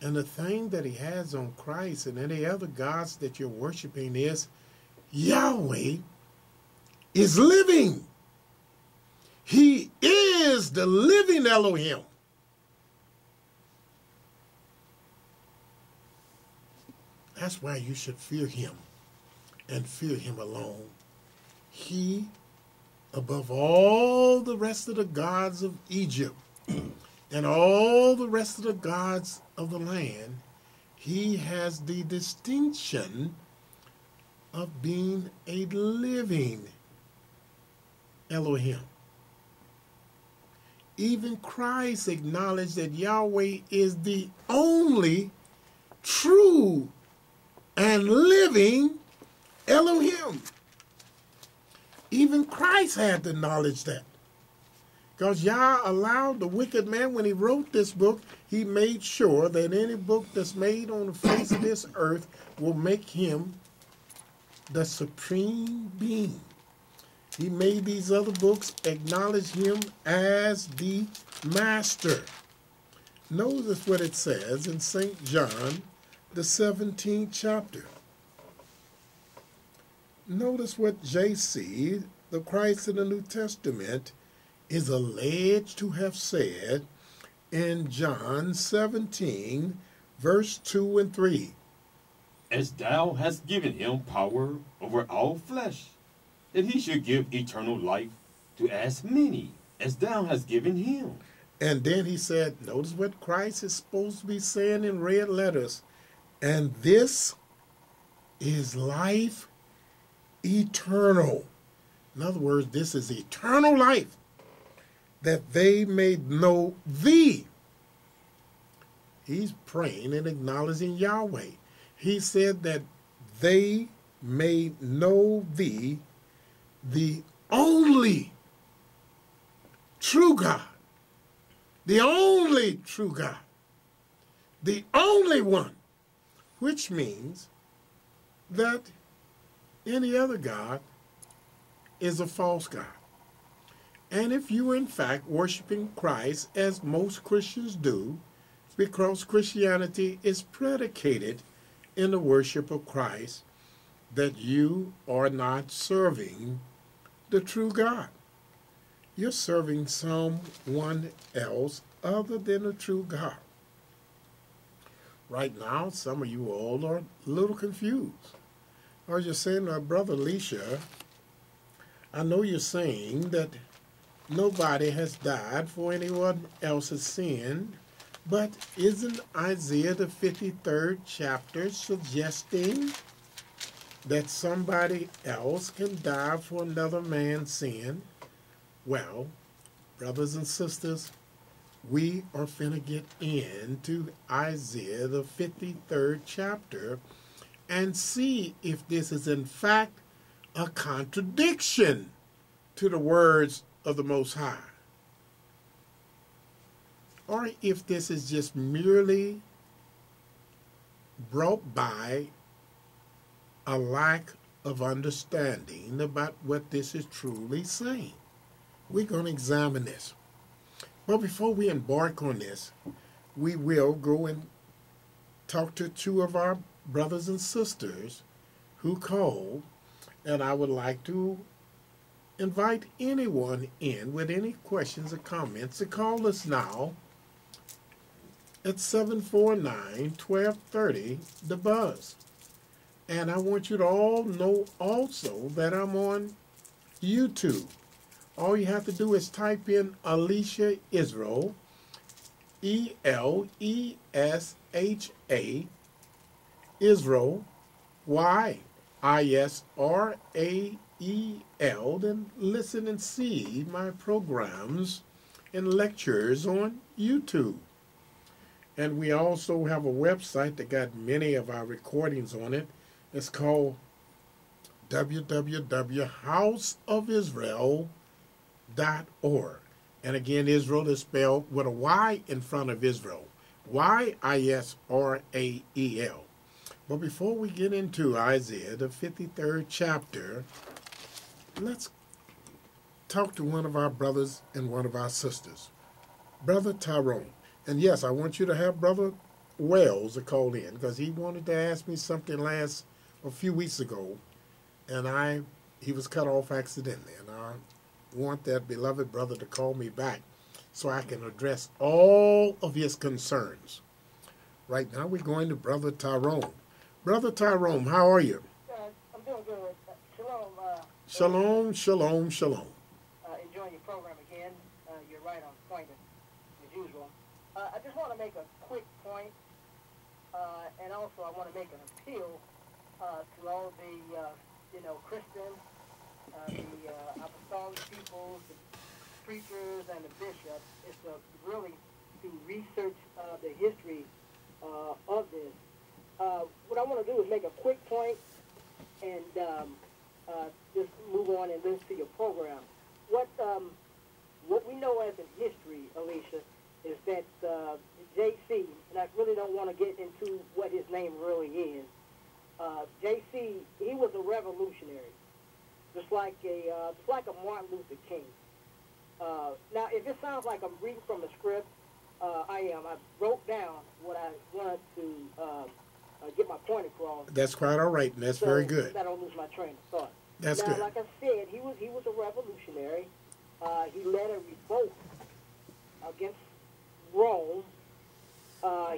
And the thing that he has on Christ and any other gods that you're worshiping is Yahweh is living. He is the living Elohim. That's why you should fear him and fear him alone. He, above all the rest of the gods of Egypt and all the rest of the gods of the land, he has the distinction of being a living Elohim. Even Christ acknowledged that Yahweh is the only true and living Elohim. Even Christ had to acknowledge that. Because Yah allowed the wicked man, when he wrote this book, he made sure that any book that's made on the face of this earth will make him the supreme being. He made these other books acknowledge him as the master. Notice what it says in St. John, the 17th chapter. Notice what JC, the Christ in the New Testament, is alleged to have said in John 17, verse 2 and 3. As thou hast given him power over all flesh, that he should give eternal life to as many as thou hast given him. And then he said, notice what Christ is supposed to be saying in red letters, and this is life eternal. In other words, this is eternal life, that they may know thee. He's praying and acknowledging Yahweh. He said that they may know thee, the only true God, the only true God, the only one, which means that any other God is a false God. And if you, in fact, worshiping Christ, as most Christians do, because Christianity is predicated in the worship of Christ, that you are not serving the true God. You're serving someone else other than the true God. Right now, some of you all are a little confused. I was just saying to my brother Elesha, I know you're saying that nobody has died for anyone else's sin, but isn't Isaiah the 53rd chapter suggesting that somebody else can die for another man's sin? Well, brothers and sisters, we are finna get into Isaiah the 53rd chapter and see if this is in fact a contradiction to the words of the Most High, or if this is just merely brought by a lack of understanding about what this is truly saying. We're going to examine this. But before we embark on this, we will go and talk to two of our brothers and sisters who called, and I would like to invite anyone in with any questions or comments to call us now at 749-1230, The Buzz. And I want you to all know also that I'm on YouTube. All you have to do is type in Elesha Israel, E-L-E-S-H-A, Israel, Y-I-S-R-A-E-L, then listen and see my programs and lectures on YouTube. And we also have a website that got many of our recordings on it. It's called www.houseofisrael.org. And again, Israel is spelled with a Y in front of Israel. Y-I-S-R-A-E-L. But before we get into Isaiah, the 53rd chapter, let's talk to one of our brothers and one of our sisters. Brother Tyrone. And yes, I want you to have Brother Wells called in because he wanted to ask me something a few weeks ago, and he was cut off accidentally, and I want that beloved brother to call me back so I can address all of his concerns. Right now we're going to Brother Tyrone. Brother Tyrone, how are you? I'm doing good. Shalom. Shalom, shalom, shalom. Enjoying your program again. You're right on point as usual. I just want to make a quick point, and also I want to make an appeal to all the Christians, the apostolic peoples, the preachers, and the bishops. Is to really to research the history of this. What I want to do is make a quick point and just move on and listen to your program. What we know as in history, Elesha, is that J.C., and I really don't want to get into what his name really is. J.C., he was a revolutionary, just like a Martin Luther King. Now, if it sounds like I'm reading from a script, I am. I wrote down what I wanted to get my point across. That's quite all right, and that's very good. I don't lose my train of thought. That's now, good. Like I said, he was a revolutionary. He led a revolt against Rome.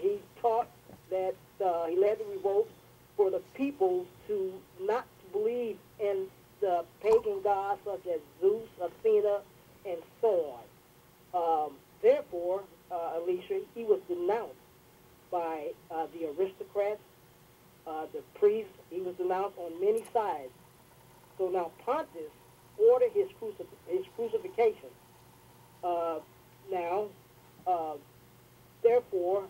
He taught that he led the revolt for the people to not believe in the pagan gods such as Zeus, Athena, and so on. Therefore, Elesha, he was denounced by the aristocrats, the priests. He was denounced on many sides. So now Pontius ordered his crucifixion. Therefore,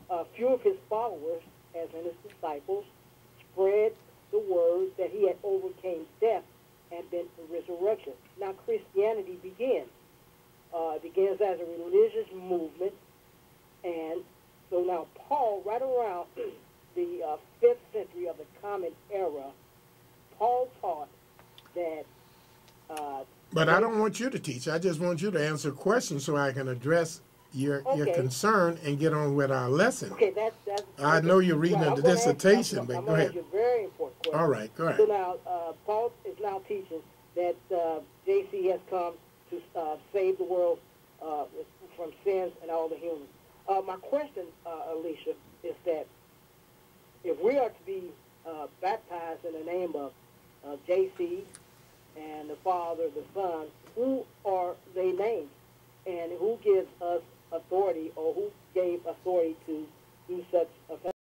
a few of his followers, as in his disciples, spread the word that he had overcame death and been to resurrection. Now Christianity begins. It begins as a religious movement, and so now Paul, right around the 5th century of the Common Era, Paul taught that... but I don't want you to teach. I just want you to answer questions so I can address your concern and get on with our lesson. Okay, that's I know you're reading a dissertation, but go ahead. I'm going to ask you a very important question. All right, go ahead. So now, Paul is now teaching that JC has come to save the world from sins and all the humans. My question, Elesha, is that if we are to be baptized in the name of JC and the Father, the Son, who are they named? And who gives us authority, or who gave authority to do such